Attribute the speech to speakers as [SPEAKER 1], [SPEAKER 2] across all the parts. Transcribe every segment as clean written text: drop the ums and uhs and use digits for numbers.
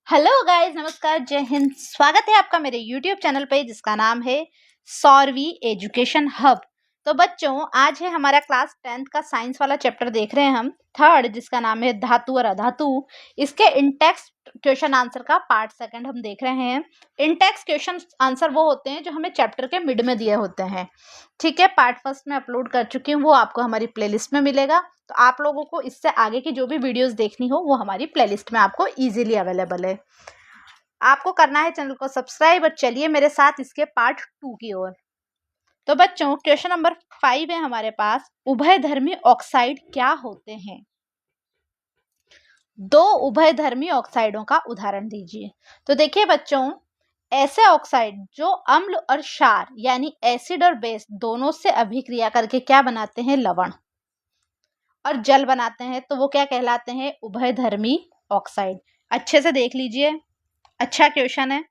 [SPEAKER 1] Hello guys, नमस्कार, जय हिंद। स्वागत है आपका मेरे यूट्यूब चैनल पे जिसका नाम है सौरवी एजुकेशन हब। तो बच्चों, आज है हमारा क्लास 10th का साइंस वाला चैप्टर देख रहे हैं हम, थर्ड, जिसका नाम है धातु और अधातु। इसके इनटेक्स्ट क्वेश्चन आंसर का पार्ट सेकंड हम देख रहे हैं। इनटेक्स्ट क्वेश्चन आंसर वो होते हैं जो हमें चैप्टर के मिड में दिए होते हैं। ठीक है, पार्ट फर्स्ट में अपलोड कर चुकी हूँ, वो आपको हमारी प्लेलिस्ट में मिलेगा। तो आप लोगों को इससे आगे की जो भी वीडियोस देखनी हो वो हमारी प्लेलिस्ट में आपको इजीली अवेलेबल है। आपको करना है चैनल को सब्सक्राइब और चलिए मेरे साथ इसके पार्ट 2 की ओर। तो बच्चों, क्वेश्चन नंबर 5 है हमारे पास, उभयधर्मी ऑक्साइड क्या होते हैं? दो उभयधर्मी ऑक्साइडों का उदाहरण दीजिए। तो देखिए बच्चों, ऐसे ऑक्साइड जो अम्ल और क्षार यानी एसिड और बेस दोनों से अभिक्रिया करके क्या बनाते हैं? लवण और जल बनाते हैं, तो वो क्या कहलाते हैं? उभयधर्मी ऑक्साइड। अच्छे से देख लीजिए, अच्छा क्वेश्चन है।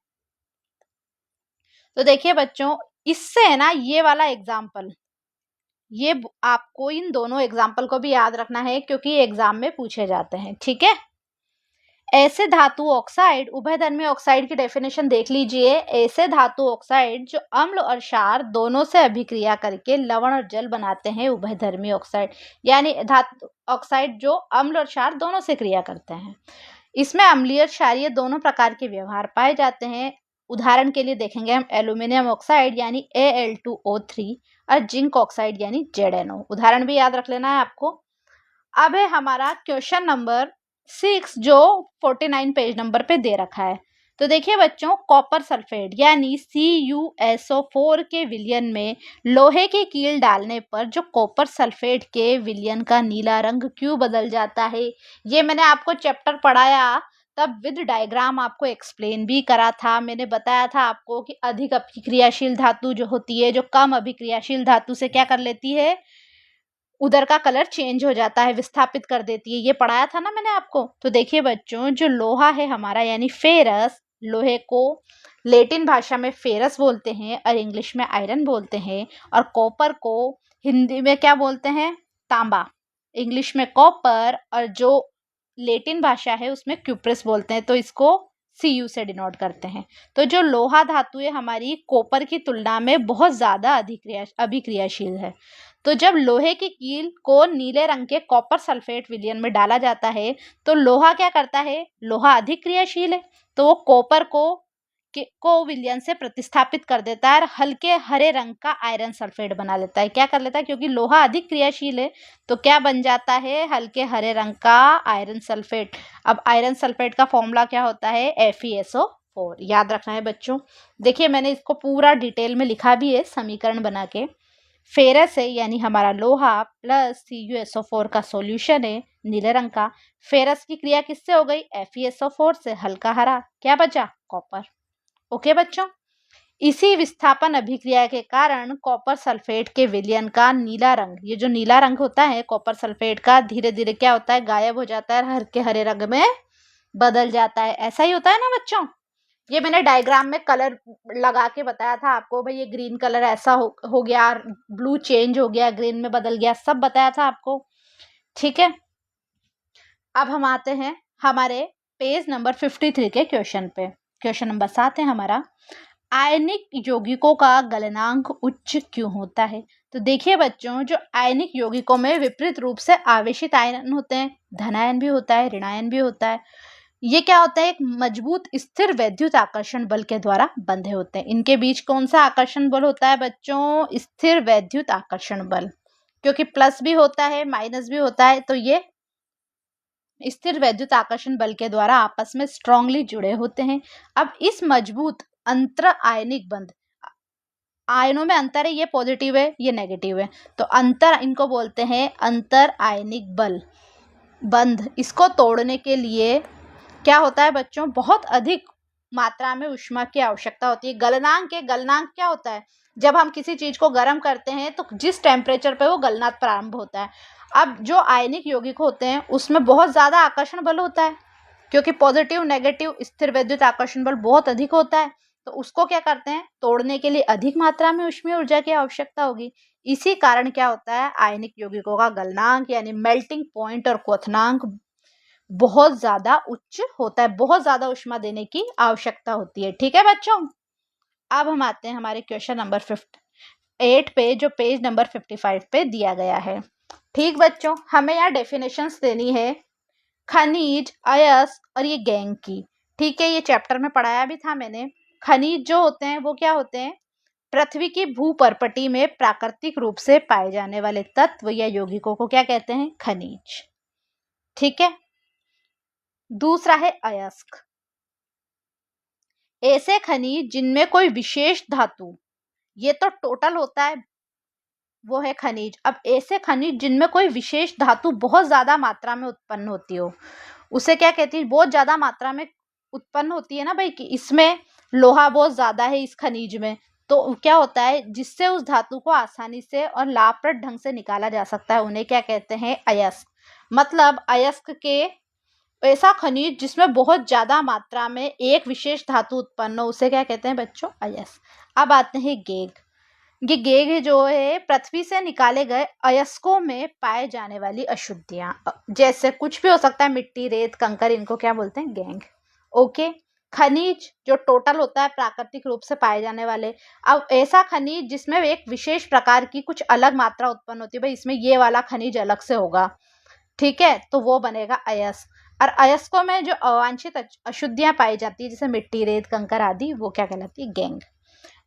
[SPEAKER 1] तो देखिए बच्चों, इससे है ना ये वाला एग्जाम्पल, ये आपको इन दोनों एग्जाम्पल को भी याद रखना है क्योंकि ये एग्जाम में पूछे जाते हैं। ठीक है, ऐसे धातु ऑक्साइड, उभयधर्मी ऑक्साइड की डेफिनेशन देख लीजिए। ऐसे धातु ऑक्साइड जो अम्ल और क्षार दोनों से अभिक्रिया करके लवण और जल बनाते हैं, उभयधर्मी ऑक्साइड। यानी धातु ऑक्साइड जो अम्ल और क्षार दोनों से क्रिया करते हैं। इसमें अम्लीय और क्षारीय दोनों प्रकार के व्यवहार पाए जाते हैं। उदाहरण के लिए देखेंगे हम एल्यूमिनियम ऑक्साइड यानी Al2O3 और जिंक ऑक्साइड यानी ZnO। उदाहरण भी याद रख लेना है आपको। अब है हमारा क्वेश्चन नंबर 6 जो 49 पेज नंबर पे दे रखा है। तो देखिए बच्चों, कॉपर सल्फेट यानी CuSO4 के विलयन में लोहे की कील डालने पर जो कॉपर सल्फेट के विलयन का नीला रंग क्यों बदल जाता है? ये मैंने आपको चैप्टर पढ़ाया तब विद डायग्राम आपको एक्सप्लेन भी करा था। मैंने बताया था आपको कि अधिक अभिक्रियाशील धातु जो होती है, जो कम अभिक्रियाशील धातु से क्या कर लेती है? उधर का कलर चेंज हो जाता है, विस्थापित कर देती है। ये पढ़ाया था ना मैंने आपको। तो देखिए बच्चों, जो लोहा है हमारा यानी फेरस, लोहे को लैटिन भाषा में फेरस बोलते हैं और इंग्लिश में आयरन बोलते हैं। और कॉपर को हिंदी में क्या बोलते हैं? तांबा, इंग्लिश में कॉपर, और जो लैटिन भाषा है उसमें क्यूप्रस बोलते हैं। तो इसको Cu से डिनोट करते हैं। तो जो लोहा धातु है हमारी कॉपर की तुलना में बहुत ज्यादा अभिक्रियाशील है। तो जब लोहे की कील को नीले रंग के कॉपर सल्फेट विलयन में डाला जाता है तो लोहा क्या करता है? लोहा अधिक क्रियाशील है, तो वो कॉपर को विलयन से प्रतिस्थापित कर देता है और हल्के हरे रंग का आयरन सल्फेट बना लेता है। क्या कर लेता है? क्योंकि लोहा अधिक क्रियाशील है तो क्या बन जाता है? हल्के हरे रंग का आयरन सल्फेट। अब आयरन सल्फेट का फॉर्मूला क्या होता है? FeSO4। याद रखना है बच्चों। देखिए, मैंने इसको पूरा डिटेल में लिखा भी है समीकरण बना के। फेरस है यानी हमारा लोहा प्लस CuSO4 का सॉल्यूशन है नीले रंग का। फेरस की क्रिया किससे हो गई? FeSO4 से, हल्का हरा। क्या बचा? कॉपर। ओके बच्चों, इसी विस्थापन अभिक्रिया के कारण कॉपर सल्फेट के विलयन का नीला रंग, ये जो नीला रंग होता है कॉपर सल्फेट का, धीरे धीरे क्या होता है? गायब हो जाता है, हल्के हरे रंग में बदल जाता है। ऐसा ही होता है ना बच्चों। ये मैंने डायग्राम में कलर लगा के बताया था आपको, भाई ये ग्रीन कलर ऐसा हो गया, ब्लू चेंज हो गया, ग्रीन में बदल गया, सब बताया था आपको। ठीक है, अब हम आते हैं हमारे पेज नंबर 53 के क्वेश्चन पे। क्वेश्चन नंबर 7 है हमारा, आयनिक यौगिकों का गलनांक उच्च क्यों होता है? तो देखिए बच्चों, जो आयनिक यौगिकों में विपरीत रूप से आवेशित आयन होते हैं, धनायन भी होता है, ऋणायन भी होता है। ये क्या होता है? एक मजबूत स्थिर वैद्युत आकर्षण बल के द्वारा बंधे होते हैं। इनके बीच कौन सा आकर्षण बल होता है बच्चों? स्थिर वैद्युत आकर्षण बल। क्योंकि प्लस भी होता है माइनस भी होता है, तो ये स्थिर वैद्युत आकर्षण बल के द्वारा आपस में स्ट्रांगली जुड़े होते हैं। अब इस मजबूत अंतर आयनिक बंध, आयनों में अंतर है, ये पॉजिटिव है ये नेगेटिव है, तो अंतर, इनको बोलते हैं अंतर आयनिक बल बंध। इसको तोड़ने के लिए क्या होता है बच्चों? बहुत अधिक मात्रा में ऊष्मा की आवश्यकता होती है। गलनांक क्या होता है? जब हम किसी चीज को गर्म करते हैं तो जिस टेम्परेचर पे वो गलना प्रारंभ होता है। अब जो आयनिक यौगिक होते हैं उसमें बहुत ज्यादा आकर्षण बल होता है, क्योंकि पॉजिटिव नेगेटिव स्थिर वैद्युत आकर्षण बल बहुत अधिक होता है। तो उसको क्या करते हैं? तोड़ने के लिए अधिक मात्रा में ऊष्मीय ऊर्जा की आवश्यकता होगी। इसी कारण क्या होता है? आयनिक यौगिकों का गलनांक यानी मेल्टिंग पॉइंट और क्वथनांक बहुत ज़्यादा उच्च होता है, बहुत ज़्यादा ऊष्मा देने की आवश्यकता होती है। ठीक है बच्चों, अब हम आते हैं हमारे क्वेश्चन नंबर 8 पे, जो पेज नंबर 55 पे दिया गया है। ठीक बच्चों, हमें यहाँ डेफिनेशंस देनी है खनिज, अयस्क और ये गैंग की। ठीक है, ये चैप्टर में पढ़ाया भी था मैंने। खनिज जो होते हैं वो क्या होते हैं? पृथ्वी की भूपर्पटी में प्राकृतिक रूप से पाए जाने वाले तत्व या यौगिकों को क्या कहते हैं? खनिज। ठीक है, दूसरा है अयस्क, ऐसे खनिज जिनमें कोई विशेष धातु, ये तो टोटल होता है, वो है खनिज। अब ऐसे खनिज जिनमें कोई विशेष धातु बहुत ज्यादा मात्रा में उत्पन्न होती हो, उसे क्या कहती है? बहुत ज्यादा मात्रा में उत्पन्न होती है ना भाई, कि इसमें लोहा बहुत ज्यादा है इस खनिज में, तो क्या होता है, जिससे उस धातु को आसानी से और लाभप्रद ढंग से निकाला जा सकता है, उन्हें क्या कहते हैं? अयस्क। मतलब अयस्क के ऐसा खनिज जिसमें बहुत ज्यादा मात्रा में एक विशेष धातु उत्पन्न हो, उसे क्या कहते हैं बच्चों? अयस्क। अब आते हैं गेग। ये गेग जो है पृथ्वी से निकाले गए अयस्कों में पाए जाने वाली अशुद्धियां, जैसे कुछ भी हो सकता है, मिट्टी, रेत, कंकर, इनको क्या बोलते हैं? गैंग। ओके, खनिज जो टोटल होता है प्राकृतिक रूप से पाए जाने वाले। अब ऐसा खनिज जिसमें एक विशेष प्रकार की कुछ अलग मात्रा उत्पन्न होती है, भाई इसमें ये वाला खनिज अलग से होगा, ठीक है, तो वो बनेगा अयस्क। और अयस्कों में जो अवांछित अशुद्धियां पाई जाती है, जैसे मिट्टी, रेत, कंकर आदि, वो क्या कहलाती है? गैंग।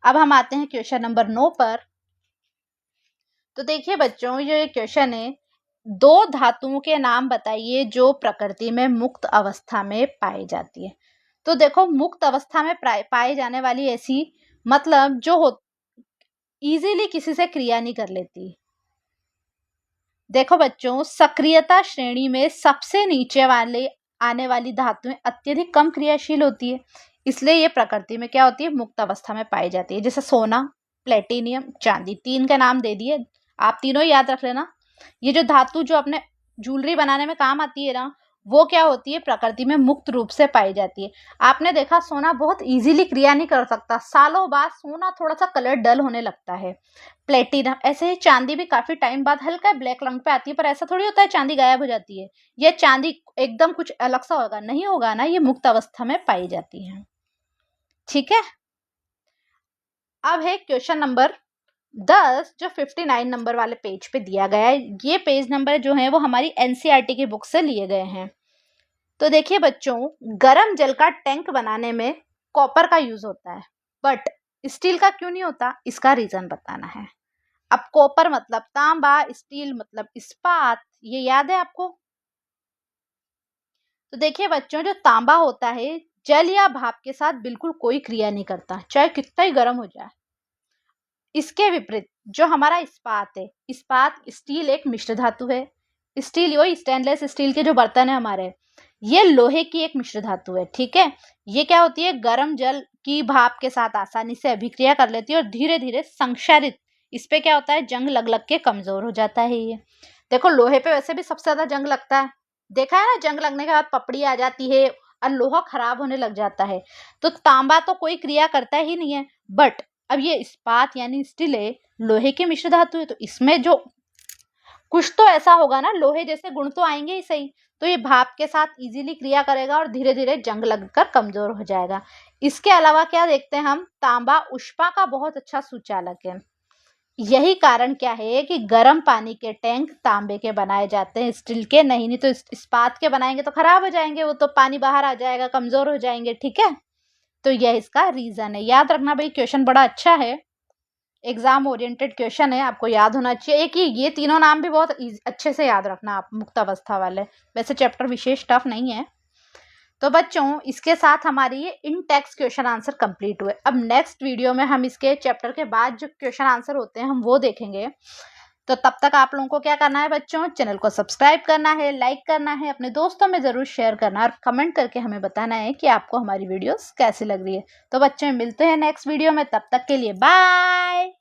[SPEAKER 1] अब हम आते हैं क्वेश्चन नंबर 9 पर। तो देखिए बच्चों, ये क्वेश्चन है, दो धातुओं के नाम बताइए जो प्रकृति में मुक्त अवस्था में पाई जाती है। तो देखो, मुक्त अवस्था में पाई जाने वाली ऐसी, मतलब जो हो इजीली किसी से क्रिया नहीं कर लेती। देखो बच्चों, सक्रियता श्रेणी में सबसे नीचे वाले आने वाली धातुएं अत्यधिक कम क्रियाशील होती है, इसलिए ये प्रकृति में क्या होती है? मुक्त अवस्था में पाई जाती है। जैसे सोना, प्लेटिनियम, चांदी, तीन का नाम दे दिए, आप तीनों ही याद रख लेना। ये जो धातु जो अपने ज्वेलरी बनाने में काम आती है ना, वो क्या होती है? प्रकृति में मुक्त रूप से पाई जाती है। आपने देखा, सोना बहुत इजीली क्रिया नहीं कर सकता, सालों बाद सोना थोड़ा सा कलर डल होने लगता है। प्लेटिनम ऐसे ही, चांदी भी काफी टाइम बाद हल्का ब्लैक रंग पे आती है, पर ऐसा थोड़ी होता है चांदी गायब हो जाती है। ये चांदी एकदम कुछ अलग सा होगा, नहीं होगा ना, ये मुक्त अवस्था में पाई जाती है। ठीक है, अब है क्वेश्चन नंबर 10, जो 59 नंबर वाले पेज पे दिया गया है। ये पेज नंबर जो है वो हमारी एनसीईआरटी की बुक से लिए गए हैं। तो देखिए बच्चों, गर्म जल का टैंक बनाने में कॉपर का यूज होता है, बट स्टील का क्यों नहीं होता? इसका रीजन बताना है। अब कॉपर मतलब तांबा, स्टील मतलब इस्पात, ये याद है आपको? तो देखिए बच्चों, जो तांबा होता है, जल या भाप के साथ बिल्कुल कोई क्रिया नहीं करता, चाहे कितना ही गर्म हो जाए। इसके विपरीत जो हमारा इस्पात है, इस्पात, स्टील एक मिश्र धातु है। स्टील, वही स्टेनलेस स्टील के जो बर्तन है हमारे, ये लोहे की एक मिश्र धातु है। ठीक है, ये क्या होती है? गर्म जल की भाप के साथ आसानी से अभिक्रिया कर लेती है और धीरे धीरे संक्षारित, इस पे क्या होता है? जंग लग लग के कमजोर हो जाता है ये। देखो, लोहे पे वैसे भी सबसे ज्यादा जंग लगता है, देखा है ना, जंग लगने के बाद पपड़ी आ जाती है और लोहा खराब होने लग जाता है। तो तांबा तो कोई क्रिया करता ही नहीं है, बट अब ये इस्पात यानी स्टील है, लोहे की मिश्र धातु है, तो इसमें जो कुछ तो ऐसा होगा ना, लोहे जैसे गुण तो आएंगे ही सही, तो ये भाप के साथ इजीली क्रिया करेगा और धीरे धीरे जंग लगकर कमजोर हो जाएगा। इसके अलावा क्या देखते हैं हम? तांबा ऊष्मा का बहुत अच्छा सुचालक है। यही कारण क्या है कि गर्म पानी के टैंक तांबे के बनाए जाते हैं, स्टील के नहीं तो इस्पात के बनाएंगे तो खराब हो जाएंगे, वो तो पानी बाहर आ जाएगा, कमजोर हो जाएंगे। ठीक है, तो यह इसका रीजन है। याद रखना भाई, क्वेश्चन बड़ा अच्छा है, एग्जाम ओरिएंटेड क्वेश्चन है, आपको याद होना चाहिए। एक ये तीनों नाम भी बहुत अच्छे से याद रखना आप, मुक्त अवस्था वाले। वैसे चैप्टर विशेष टफ नहीं है। तो बच्चों, इसके साथ हमारी ये इन टेक्स्ट क्वेश्चन आंसर कंप्लीट हुए। अब नेक्स्ट वीडियो में हम इसके चैप्टर के बाद जो क्वेश्चन आंसर होते हैं हम वो देखेंगे। तो तब तक आप लोगों को क्या करना है बच्चों? चैनल को सब्सक्राइब करना है, लाइक करना है, अपने दोस्तों में जरूर शेयर करना है और कमेंट करके हमें बताना है कि आपको हमारी वीडियोस कैसी लग रही है। तो बच्चों, मिलते हैं नेक्स्ट वीडियो में, तब तक के लिए बाय।